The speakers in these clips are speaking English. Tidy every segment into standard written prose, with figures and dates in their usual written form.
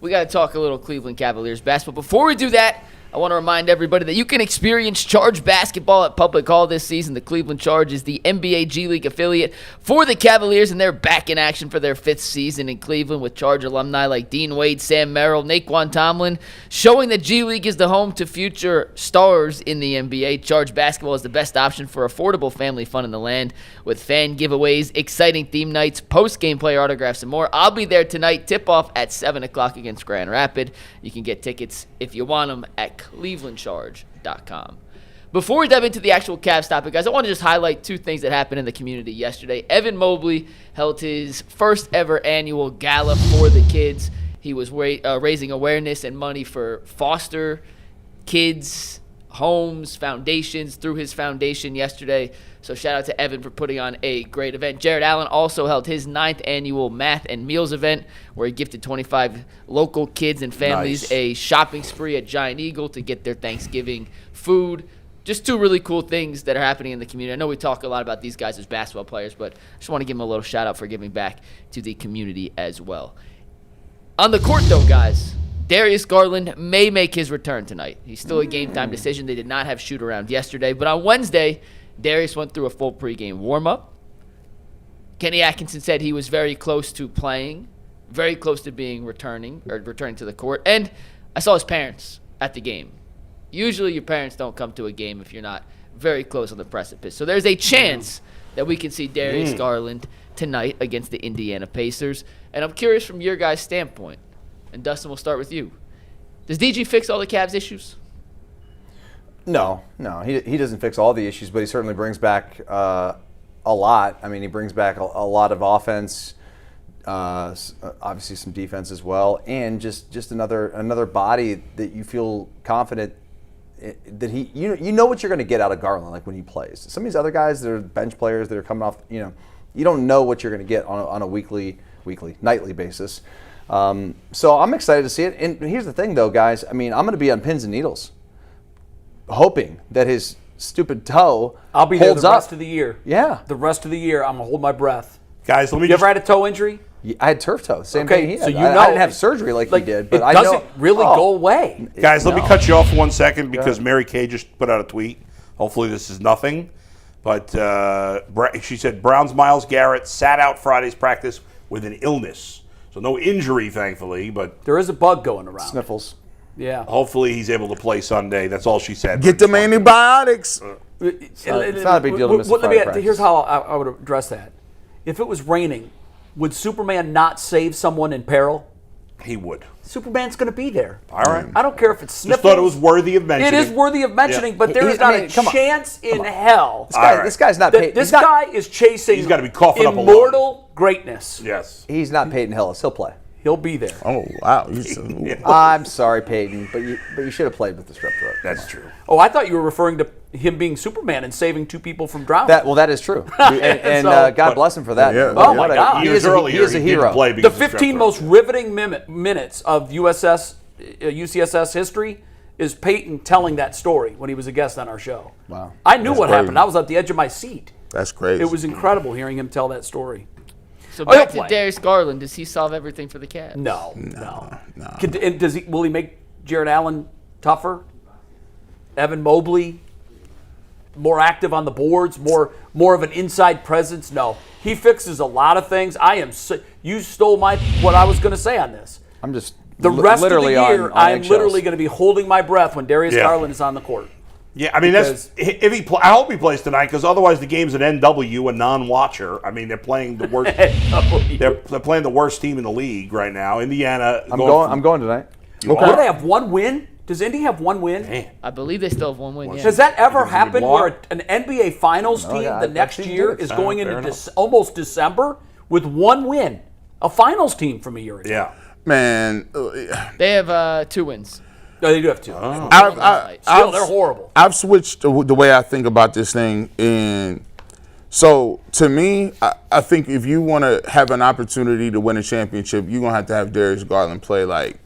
we got to talk a little Cleveland Cavaliers basketball. Before we do that, I want to remind everybody that you can experience Charge basketball at Public Hall this season. The Cleveland Charge is the NBA G League affiliate for the Cavaliers, and they're back in action for their 5th season in Cleveland with Charge alumni like Dean Wade, Sam Merrill, Naquan Tomlin, showing that G League is the home to future stars in the NBA. Charge basketball is the best option for affordable family fun in the land with fan giveaways, exciting theme nights, post-game player autographs, and more. I'll be there tonight, tip-off at 7 o'clock against Grand Rapids. You can get tickets if you want them at clevelandcharge.com. Before we dive into the actual Cavs topic, guys, I want to just highlight 2 things that happened in the community yesterday. Evan Mobley held his first ever annual gala for the kids. He was raising awareness and money for foster kids, homes, foundations through his foundation yesterday. So shout out to Evan for putting on a great event. Jared Allen also held his 9th annual Math and Meals event where he gifted 25 local kids and families a shopping spree at Giant Eagle to get their Thanksgiving food. Just 2 really cool things that are happening in the community. I know we talk a lot about these guys as basketball players, but I just want to give them a little shout out for giving back to the community as well. On the court though, guys, Darius Garland may make his return tonight. He's still a game-time decision. They did not have shoot-around yesterday. But on Wednesday, Darius went through a full pregame warm-up. Kenny Atkinson said he was very close to playing, very close to returning to the court. And I saw his parents at the game. Usually your parents don't come to a game if you're not very close on the precipice. So there's a chance that we can see Darius Garland tonight against the Indiana Pacers. And I'm curious from your guys' standpoint, and Dustin, we'll start with you. Does DG fix all the Cavs' issues? No, he doesn't fix all the issues, but he certainly brings back a lot. I mean, he brings back a lot of offense, obviously some defense as well, and just another body that you feel confident that you know what you're going to get out of Garland, like when he plays. Some of these other guys that are bench players that are coming off, you don't know what you're going to get on a nightly basis. So I'm excited to see it. And here's the thing, though, guys. I mean, I'm going to be on pins and needles, hoping that his stupid toe I'll be there holds the up. rest of the year. Yeah. The rest of the year, I'm going to hold my breath. Guys, let me You ever had a toe injury? I had turf toe. Same Okay, thing he had. so you I know- didn't have surgery like he did, but it I know. doesn't really go away. Guys, let me No. cut you off for 1 second because Mary Kay just put out a tweet. Hopefully this is nothing. But she said Brown's Myles Garrett sat out Friday's practice with an illness. So no injury, thankfully, but There is a bug going around. Sniffles. Yeah. hopefully he's able to play Sunday. That's all she said. Get them antibiotics. It's not a big deal to miss a Friday practice. Here's how I would address that. If it was raining, would Superman not save someone in peril? He would. Superman's going to be there. All right. I don't care if it's sniffles. Just thought it was worthy of mentioning. It is worthy of mentioning, Yeah. but there is not a come on. chance in hell This guy's not that Peyton. this guy is chasing He's gotta be coughing up a lung. immortal greatness. Yes. He's not Peyton Hillis. He'll play. He'll be there. Oh wow! I'm sorry, Peyton, but you should have played with the strep throat. That's true. Oh, I thought you were referring to him being Superman and saving 2 people from drowning. That is true, and So- God bless him for that. Yeah. Oh, my God. He Years is a earlier, he hero. didn't play the because of strep 15 throat. most riveting minutes of UCSS history is Peyton telling that story when he was a guest on our show. Wow. I knew what crazy. happened. I was at the edge of my seat. That's crazy. It was incredible hearing him tell that story. So Oh, he'll back to play. Darius Garland. Does he solve everything for the Cavs? No. No. And will he make Jared Allen tougher? Evan Mobley more active on the boards, more of an inside presence? No. He fixes a lot of things. You stole what I was going to say on this. I'm just The rest of the literally year, on I'm eggshells. literally going to be holding my breath when Darius Yeah. Garland is on the court. Yeah, I mean, I hope he plays tonight because otherwise the game's an NW, a non-watcher. I mean, they're playing the worst. they're playing the worst team in the league right now. Indiana. I'm going tonight. What do they have? 1 win? Does Indy have 1 win? Man. I believe they still have 1 win. Yeah. Has that ever happened block. where an NBA Finals team yeah, the I've next seen year it. is going Fair into enough. almost December with 1 win? A Finals team from a year ago. Yeah. Man, They have 2 wins. No, they do have 2. Still, they're horrible. I've switched the way I think about this thing, and so to me, I think if you want to have an opportunity to win a championship, you're gonna have Darius Garland play like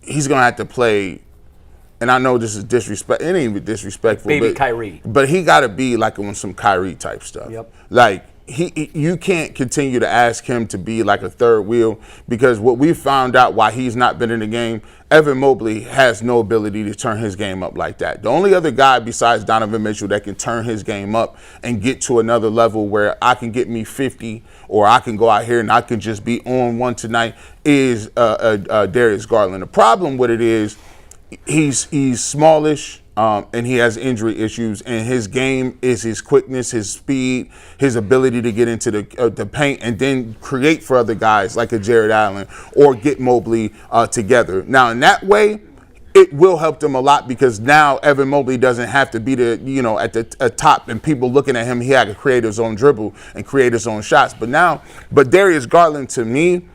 he's gonna have to play. And I know this is disrespect. It ain't even disrespectful. Baby but, Kyrie. But he got to be like on some Kyrie type stuff. Yep. Like you can't continue to ask him to be like a third wheel, because what we found out why he's not been in the game, Evan Mobley has no ability to turn his game up like that. The only other guy besides Donovan Mitchell that can turn his game up and get to another level where I can get me 50 or I can go out here and I can just be on one tonight is Darius Garland. The problem with it is he's smallish. And he has injury issues, and his game is his quickness, his speed, his ability to get into the paint and then create for other guys like a Jared Allen or get Mobley together. Now, in that way, it will help them a lot, because now Evan Mobley doesn't have to be at the top and people looking at him. He had to create his own dribble and create his own shots. But Darius Garland, to me,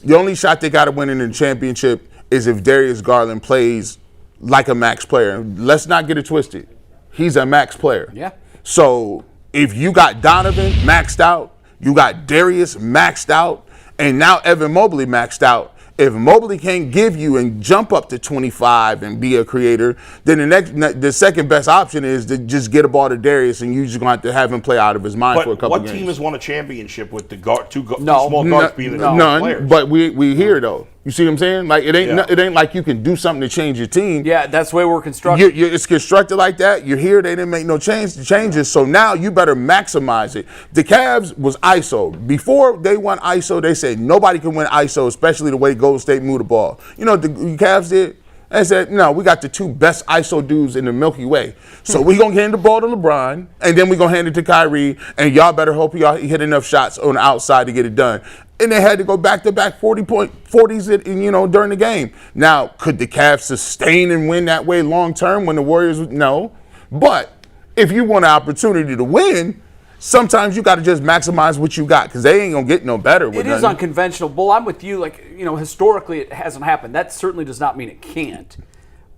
the only shot they got to win in the championship is if Darius Garland plays like a max player. Let's not get it twisted. He's a max player. Yeah. So if you got Donovan maxed out, you got Darius maxed out, and now Evan Mobley maxed out. If Mobley can't give you and jump up to 25 and be a creator, then the second best option is to just get a ball to Darius, and you're just going to have him play out of his mind for a couple what games. team has won a championship with the two small guards being the none, players? But we hear though. You see what I'm saying? Like it ain't like you can do something to change your team. Yeah, that's the way we're constructed. It's constructed like that. You're here. They didn't make no changes. So now you better maximize it. The Cavs was ISO. Before they won ISO, they said nobody can win ISO, especially the way Golden State moved the ball. You know what the Cavs did? They said, no, we got the two best ISO dudes in the Milky Way. So we're going to hand the ball to LeBron, and then we're going to hand it to Kyrie, and y'all better hope y'all hit enough shots on the outside to get it done. And they had to go back-to-back 40s during the game. Now, could the Cavs sustain and win that way long-term when the Warriors? No. But if you want an opportunity to win, sometimes you got to just maximize what you got, because they ain't going to get no better with it. It is unconventional. Bull, I'm with you. Historically it hasn't happened. That certainly does not mean it can't.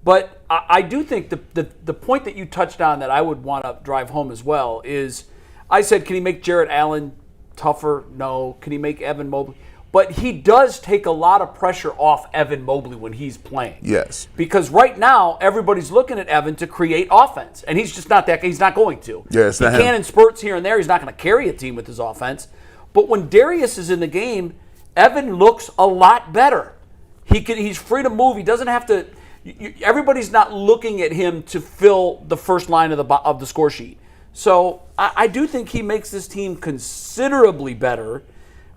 But I do think the point that you touched on that I would want to drive home as well is, I said, can he make Jared Allen tougher? No. Can he make Evan Mobley? But he does take a lot of pressure off Evan Mobley when he's playing. Yes. Because right now, everybody's looking at Evan to create offense. And he's just not he's not going to. Yes, he can in spurts here and there. He's not going to carry a team with his offense. But when Darius is in the game, Evan looks a lot better. He's free to move. He doesn't have to. Everybody's not looking at him to fill the first line of the score sheet. So I do think he makes this team considerably better.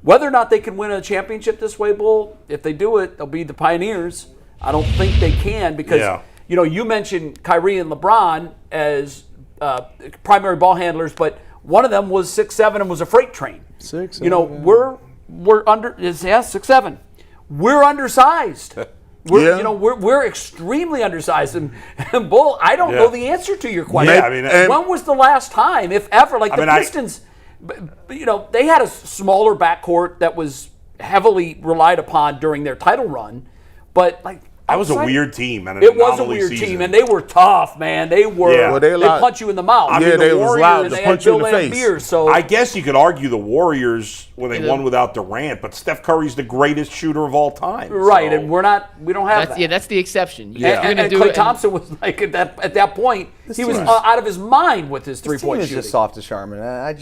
Whether or not they can win a championship this way, Bull, if they do it, they'll be the pioneers. I don't think they can, because you mentioned Kyrie and LeBron as primary ball handlers, but one of them was 6'7" and was a freight train. 6'7". We're under 6'7". We're undersized. We're extremely undersized, and Bull, I don't know the answer to your question. Yeah, when was the last time, if ever, the Pistons? They had a smaller backcourt that was heavily relied upon during their title run, but that was a weird team, and it was a weird team, and they were tough, man. They were. Yeah. They punch you in the mouth. They was loud to punch you in the face. Beers, so I guess you could argue the Warriors when they won without Durant, but Steph Curry's the greatest shooter of all time. Right, so. and we don't have that. Yeah, that's the exception. And Klay Thompson was at that point, he was out of his mind with his three-point shooting. This team is just soft as Charmin. I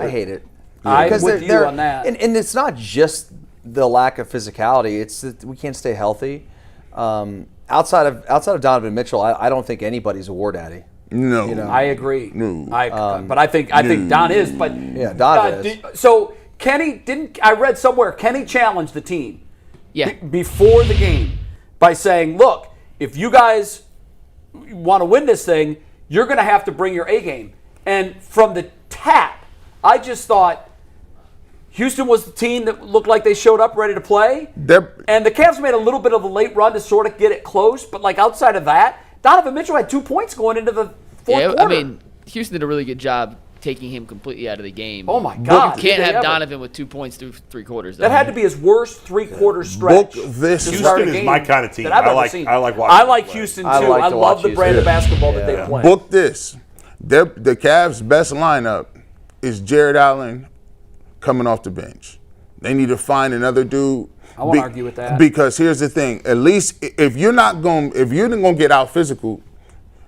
hate it. I'm with you on that. And it's not just the lack of physicality. It's that we can't stay healthy. Outside of Donovan Mitchell, I don't think anybody's a war daddy. No, I agree. No, but I think Don is. But yeah, Don is. So Kenny I read somewhere Kenny challenged the team. Yeah. Before the game by saying, "Look, if you guys want to win this thing, you're going to have to bring your A game." And from the tap, I just thought Houston was the team that looked like they showed up ready to play. And the Cavs made a little bit of a late run to sort of get it close. But outside of that, Donovan Mitchell had 2 points going into the fourth quarter. Houston did a really good job taking him completely out of the game. Oh, my God. You can't have Donovan with 2 points through three quarters. That had to be his worst three-quarter stretch. Houston is my kind of team. I like watching. I like Houston, too. I love the brand of basketball that they play. Book this. The Cavs' best lineup is Jared Allen coming off the bench. They need to find another dude. I won't argue with that. Because here's the thing. At least if you're not going to get out physical,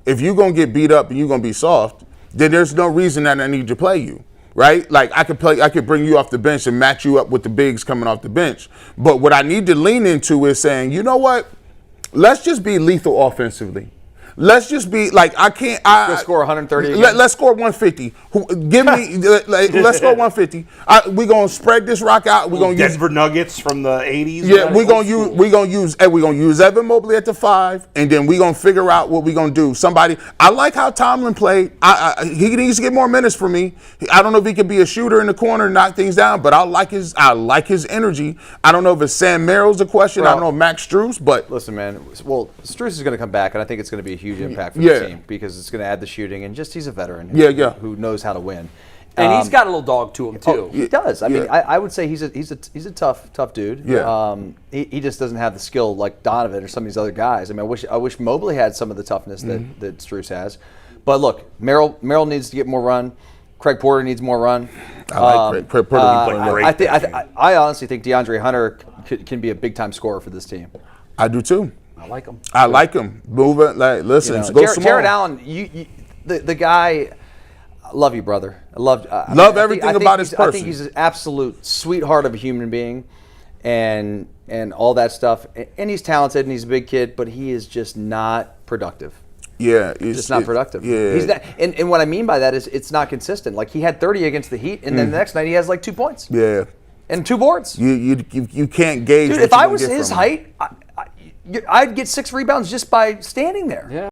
if you're going to get beat up and you're going to be soft, then there's no reason that I need to play you. right? Like I could bring you off the bench and match you up with the bigs coming off the bench. But what I need to lean into is saying, you know what? Let's just be lethal offensively. Let's just be like Let's score 130. Let's score 150. Give me. Let's score 150. We're gonna spread this rock out. We're gonna Denver Nuggets from the 80s. Yeah, we're gonna use Evan Mobley at the 5, and then we're gonna figure out what we're gonna do. I like how Tomlin played. He needs to get more minutes for me. I don't know if he could be a shooter in the corner and knock things down, but I like his energy. I don't know if it's Sam Merrill's a question. I don't know if Max Strus, but listen, man. Well, Strus is going to come back, and I think it's going to be a huge impact for the team because it's going to add the shooting, and just he's a veteran who knows how to win. And he's got a little dog to him too. He does. I mean, I would say he's a tough dude. Yeah. He just doesn't have the skill like Donovan or some of these other guys. I mean, I wish Mobley had some of the toughness that Strus has. But look, Merrill needs to get more run. Craig Porter needs more run. I like Craig Porter. I honestly think DeAndre Hunter can be a big time scorer for this team. I do too. I like him. I like him. Move it. Like, listen, go small. Jared Allen, the guy. I love you, brother. I love everything about his person. I think he's an absolute sweetheart of a human being, and all that stuff. And he's talented and he's a big kid, but he is just not productive. Yeah, it's not productive. Yeah, he's not, and what I mean by that is it's not consistent. Like he had 30 against the Heat, and then the next night he has like 2 points. Yeah, and 2 boards. You can't gauge. Dude, if I was his height, I'd get 6 rebounds just by standing there. Yeah.